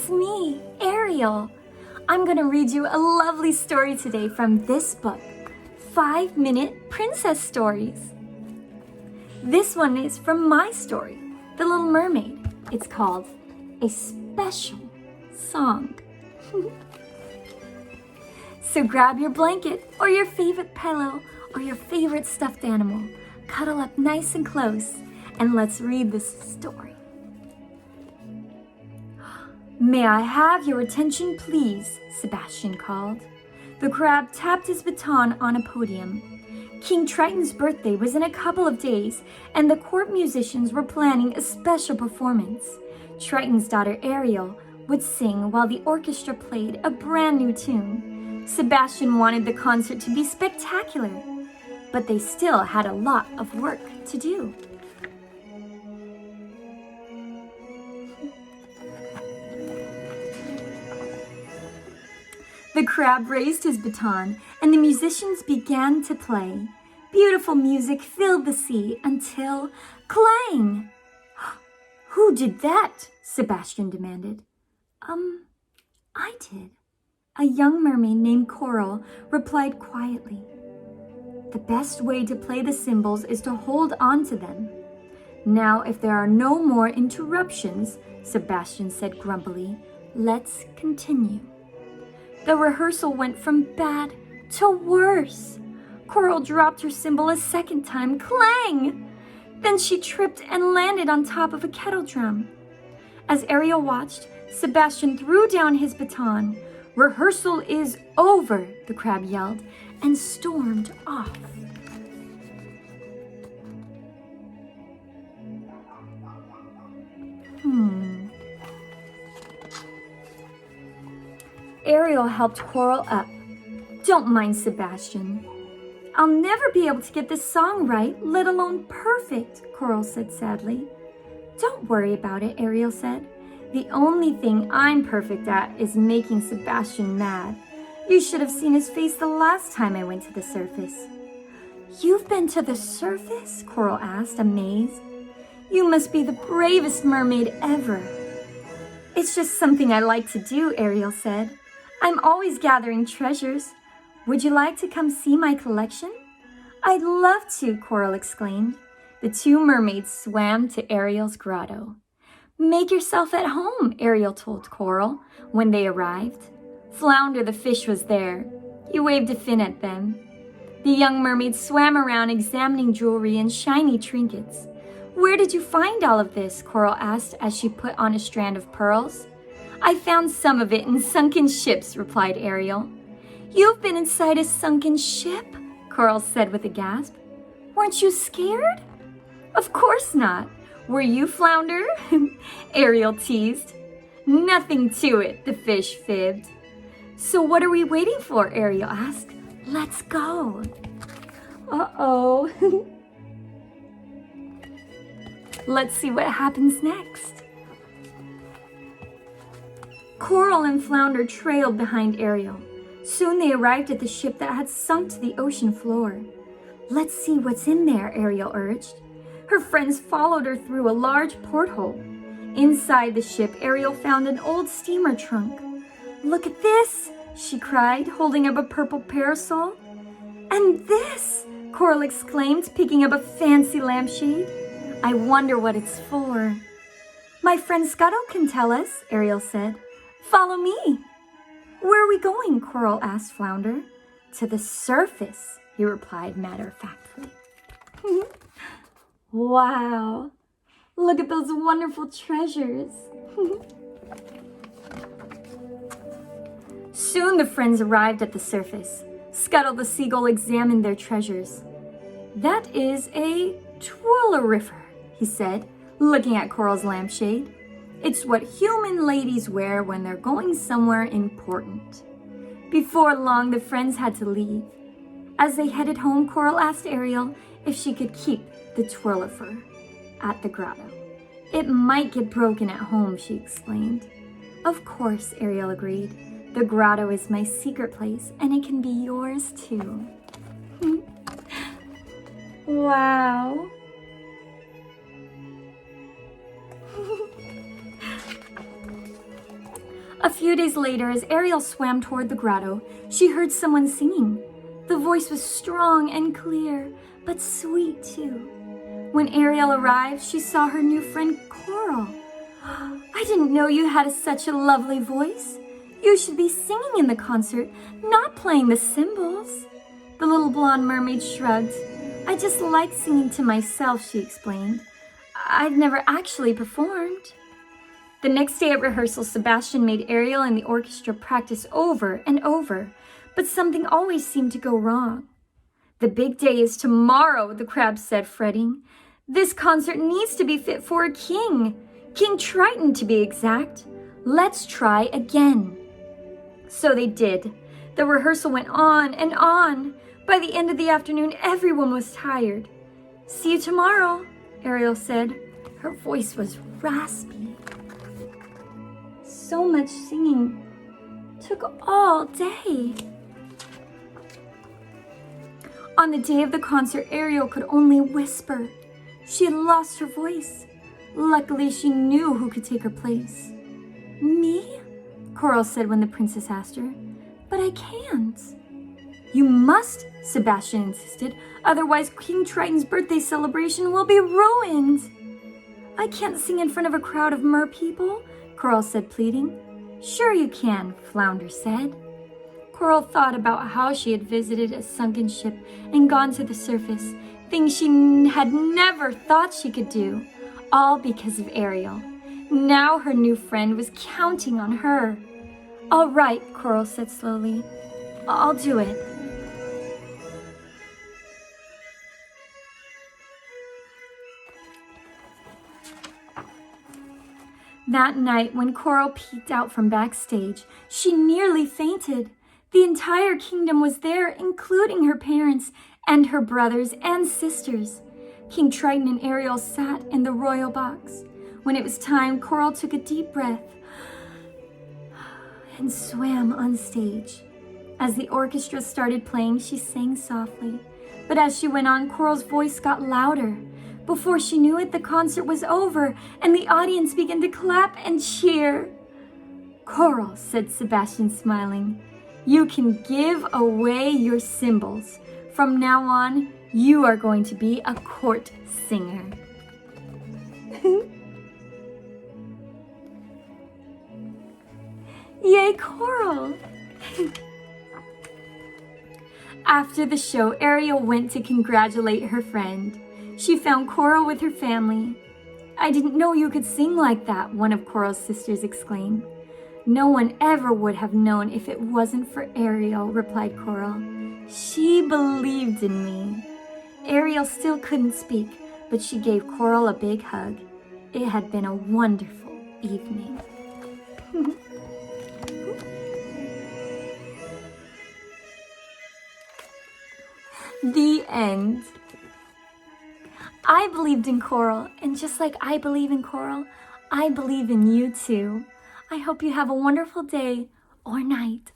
it's me, Ariel. I'm gonna read you a lovely story today from this book, 5-Minute Princess Stories. This one is from my story, The Little Mermaid. It's called A Special Song. So grab your blanket or your favorite pillow or your favorite stuffed animal, cuddle up nice and close, and let's read this story. May I have your attention, please? Sebastian called. The crab tapped his baton on a podium. King Triton's birthday was in a couple of days, and the court musicians were planning a special performance. Triton's daughter Ariel would sing while the orchestra played a brand new tune. Sebastian wanted the concert to be spectacular, but they still had a lot of work to do. The crab raised his baton, and the musicians began to play. Beautiful music filled the sea until clang! Who did that? Sebastian demanded. I did. A young mermaid named Coral replied quietly. The best way to play the cymbals is to hold on to them. Now, if there are no more interruptions, Sebastian said grumpily, let's continue. The rehearsal went from bad to worse. Coral dropped her cymbal a second time, clang! Then she tripped and landed on top of a kettle drum. As Ariel watched, Sebastian threw down his baton. Rehearsal is over, the crab yelled, and stormed off. Ariel helped Coral up. Don't mind Sebastian. I'll never be able to get this song right, let alone perfect, Coral said sadly. Don't worry about it, Ariel said. The only thing I'm perfect at is making Sebastian mad. You should have seen his face the last time I went to the surface. You've been to the surface? Coral asked, amazed. You must be the bravest mermaid ever. It's just something I like to do, Ariel said. I'm always gathering treasures. Would you like to come see my collection? I'd love to, Coral exclaimed. The two mermaids swam to Ariel's grotto. Make yourself at home, Ariel told Coral when they arrived. Flounder the fish was there. He waved a fin at them. The young mermaid swam around examining jewelry and shiny trinkets. Where did you find all of this? Coral asked as she put on a strand of pearls. I found some of it in sunken ships, replied Ariel. You've been inside a sunken ship? Coral said with a gasp. Weren't you scared? Of course not. Were you, Flounder? Ariel teased. Nothing to it, the fish fibbed. So what are we waiting for? Ariel asked. Let's go. Uh-oh. Let's see what happens next. Coral and Flounder trailed behind Ariel. Soon they arrived at the ship that had sunk to the ocean floor. Let's see what's in there, Ariel urged. Her friends followed her through a large porthole. Inside the ship, Ariel found an old steamer trunk. Look at this, she cried, holding up a purple parasol. And this, Coral exclaimed, picking up a fancy lampshade. I wonder what it's for. My friend Scuttle can tell us, Ariel said. Follow me. Where are we going? Coral asked Flounder. To the surface, he replied matter-of-factly. Wow, look at those wonderful treasures. Soon the friends arrived at the surface. Scuttle the seagull examined their treasures. That is a twirlerifer, he said, looking at Coral's lampshade. It's what human ladies wear when they're going somewhere important. Before long, the friends had to leave. As they headed home, Coral asked Ariel if she could keep the twirlerifer at the grotto. It might get broken at home, she explained. Of course, Ariel agreed. The grotto is my secret place, and it can be yours too. Wow. A few days later, as Ariel swam toward the grotto, she heard someone singing. The voice was strong and clear, but sweet too. When Ariel arrived, she saw her new friend Coral. "I didn't know you had such a lovely voice. You should be singing in the concert, not playing the cymbals." The little blonde mermaid shrugged. "I just like singing to myself," she explained. "I've never actually performed." The next day at rehearsal, Sebastian made Ariel and the orchestra practice over and over, but something always seemed to go wrong. "The big day is tomorrow," the crab said, fretting. "This concert needs to be fit for a king. King Triton, to be exact. Let's try again." So they did. The rehearsal went on and on. By the end of the afternoon, everyone was tired. "See you tomorrow," Ariel said. Her voice was raspy. So much singing took all day. On the day of the concert, Ariel could only whisper. She had lost her voice. Luckily, she knew who could take her place. "Me?" Coral said when the princess asked her. "But I can't." "You must," Sebastian insisted. "Otherwise, King Triton's birthday celebration will be ruined." "I can't sing in front of a crowd of mer people," Coral said, pleading. "Sure you can," Flounder said. Coral thought about how she had visited a sunken ship and gone to the surface, things she had never thought she could do, all because of Ariel. Now her new friend was counting on her. "All right," Coral said slowly. "I'll do it." That night, when Coral peeked out from backstage, she nearly fainted. The entire kingdom was there, including her parents and her brothers and sisters. King Triton and Ariel sat in the royal box. When it was time, Coral took a deep breath and swam on stage. As the orchestra started playing, she sang softly. But as she went on, Coral's voice got louder. Before she knew it, the concert was over, and the audience began to clap and cheer. "Coral," said Sebastian, smiling, "you can give away your cymbals. From now on, you are going to be a court singer." Yay, Coral! After the show, Ariel went to congratulate her friend. She found Coral with her family. "I didn't know you could sing like that," one of Coral's sisters exclaimed. "No one ever would have known if it wasn't for Ariel," replied Coral. "She believed in me." Ariel still couldn't speak, but she gave Coral a big hug. It had been a wonderful evening. The end. I believed in Coral, and just like I believe in Coral, I believe in you too. I hope you have a wonderful day or night